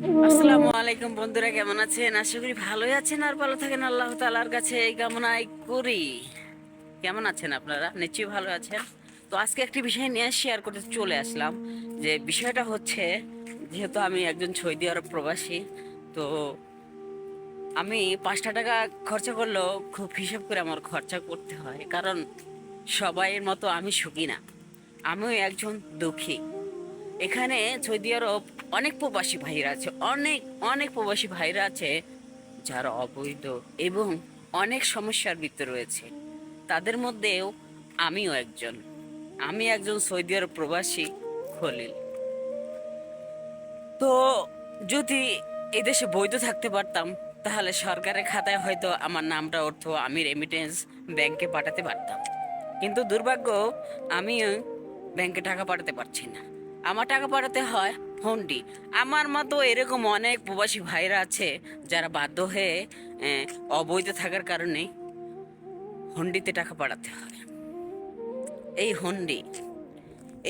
আসসালামু আলাইকুম বন্ধুরা, কেমন আছেন? আশা করি ভালোই আছেন আর ভালো থাকেন, আল্লাহ তাআলার কাছে এই কামনাই করি। কেমন আছেন আপনারা? নিশ্চয়ই ভালো আছেন। তো আজকে একটি বিষয় নিয়ে শেয়ার করতে চলে আসলাম। যে বিষয়টা হচ্ছে, যেহেতু আমি একজন সৌদি আরব প্রবাসী, তো আমি 5টা টাকা খরচা করলেও খুব হিসাব করে আমার খরচা করতে হয়, কারণ সবাইয়ের মতো আমি সুখী না, আমিও একজন দুঃখী। এখানে সৌদি আরব অনেক প্রবাসী ভাইরা আছে, অনেক অনেক প্রবাসী ভাইরা আছে যারা অবৈধ এবং অনেক সমস্যার ভিতরে রয়েছে। তাদের মধ্যেও আমিও একজন। আমি একজন সৌদি আরব প্রবাসী, খলিল। তো যদি এদেশে বৈধ থাকতে পারতাম, তাহলে সরকারের খাতায় হয়তো আমার নামটা উঠতো, আমি রেমিটেন্স ব্যাংকে পাঠাতে পারতাম। কিন্তু দুর্ভাগ্য, আমি ব্যাংকে টাকা পাঠাতে পারছি না। আমার টাকা পাঠাতে হয় হুন্ডি। আমার মতো এরকম অনেক প্রবাসী ভাইরা আছে যারা বাধ্য হয়ে আহ, অবৈধ থাকার কারণে হুন্ডিতে টাকা পাঠাতে হয়। এই হুন্ডি,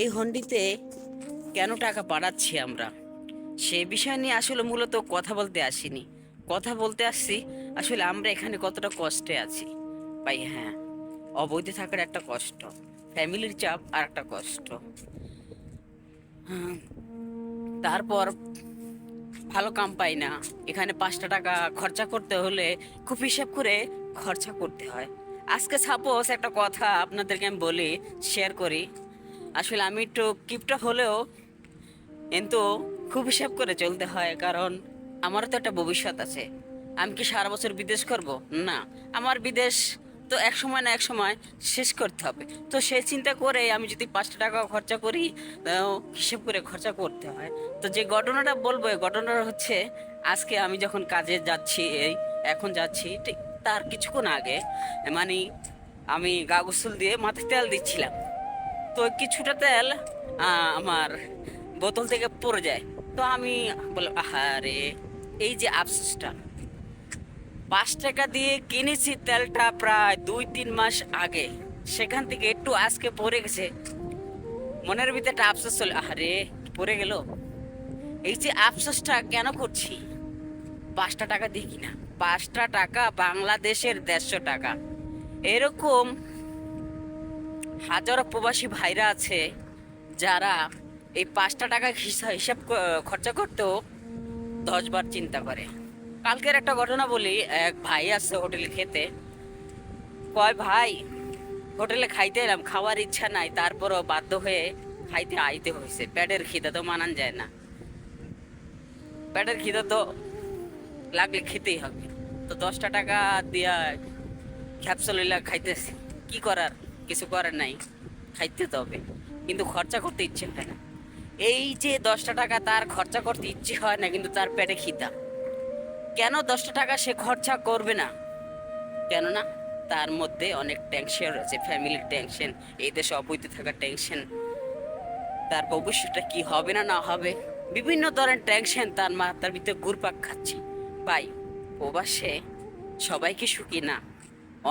এই হুন্ডিতে কেন টাকা পাঠাচ্ছি আমরা, সে বিষয় নিয়ে আসলে মূলত কথা বলতে আসিনি। কথা বলতে আসছি আসলে আমরা এখানে কতটা কষ্টে আছি। ভাই হ্যাঁ, অবৈধ থাকার একটা কষ্ট, ফ্যামিলির চাপ আর একটা কষ্ট। হুম, তারপর ভালো কাম পাই না। এখানে 5টা টাকা খরচা করতে হলে খুব হিসাব করে খরচা করতে হয়। আজকে সাপোজ একটা কথা আপনাদেরকে আমি বলি, শেয়ার করি। আসলে আমি একটু কিপটা হলেও কিন্তু খুব হিসাব করে চলতে হয়, কারণ আমারও তো একটা ভবিষ্যৎ আছে। আমি কি সারা বছর বিদেশ করব? না। আমার বিদেশ তো এক সময় না এক সময় শেষ করতে হবে। তো সেই চিন্তা করে আমি যদি 5টা টাকা খরচা করি, হিসেব করে খরচা করতে হয়। তো যে ঘটনাটা বলবো, এই ঘটনাটা হচ্ছে, আজকে আমি যখন কাজে যাচ্ছি, এই এখন যাচ্ছি, ঠিক তার কিছুক্ষণ আগে মানে আমি গা গোসল দিয়ে মাথায় তেল দিচ্ছিলাম। তো কিছুটা তেল আমার বোতল থেকে পড়ে যায়। তো আমি বললাম, আহারে, এই যে আফসোসটা। 5 টাকা দিয়ে কিনেছি তেলটা প্রায় 2-3 মাস আগে, সেখান থেকে একটু আজকে পড়ে গেছে। মনের ভিতরে একটা আফসোস চলে, আহারে পড়ে গেল। এই যে আফসোসটা কেন করছি? 5টা টাকা দিয়ে কিনা, 5টা টাকা বাংলাদেশের 150 টাকা। এরকম হাজারো প্রবাসী ভাইরা আছে যারা এই 5টা টাকা হিসাব খরচা করতেও 10 বার চিন্তা করে। কালকের একটা ঘটনা বলি। এক ভাই আছে হোটেলে খেতে, কয় ভাই, হোটেলে খাইতে এলাম, খাওয়ার ইচ্ছা নাই, তারপরও বাধ্য হয়ে খাইতে আইতে হয়েছে। পেটের খিদা তো মানান যায় না, পেটের খিদা তো লাগলে খেতেই হবে। তো 10টা টাকা দিয়া খ্যাপসলিলা খাইতেছি, কি করার, কিছু করার নাই, খাইতে তো হবে। কিন্তু খরচা করতে ইচ্ছে হয় না। এই যে 10টা টাকা তার খরচা করতে ইচ্ছে হয় না, কিন্তু তার পেটে খিদা। কেন 10টা টাকা সে খরচা করবে না? কেননা তার মধ্যে অনেক টেনশন রয়েছে, ফ্যামিলির টেনশন, এই দেশে অবৈধ থাকার টেনশন, তার ভবিষ্যৎটা কি হবে না না হবে, বিভিন্ন ধরনের টেনশন তার মাথার ভিতরে ঘুরপাক খাচ্ছি। ভাই, প্রবাসে সবাই কি সুখী না?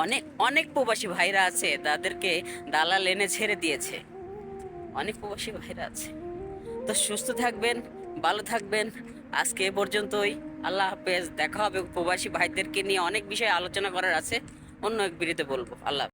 অনেক অনেক প্রবাসী ভাইরা আছে, তাদেরকে দালাল এনে ছেড়ে দিয়েছে। অনেক প্রবাসী ভাইরা আছে। তো সুস্থ থাকবেন, ভালো থাকবেন। আজকে এ পর্যন্তই। আল্লাহ হাফেজ। দেখা হবে। প্রবাসী ভাইদেরকে নিয়ে অনেক বিষয়ে আলোচনা করার আছে, অন্য এক ভিডিওতে বলবো। আল্লাহ হাফেজ।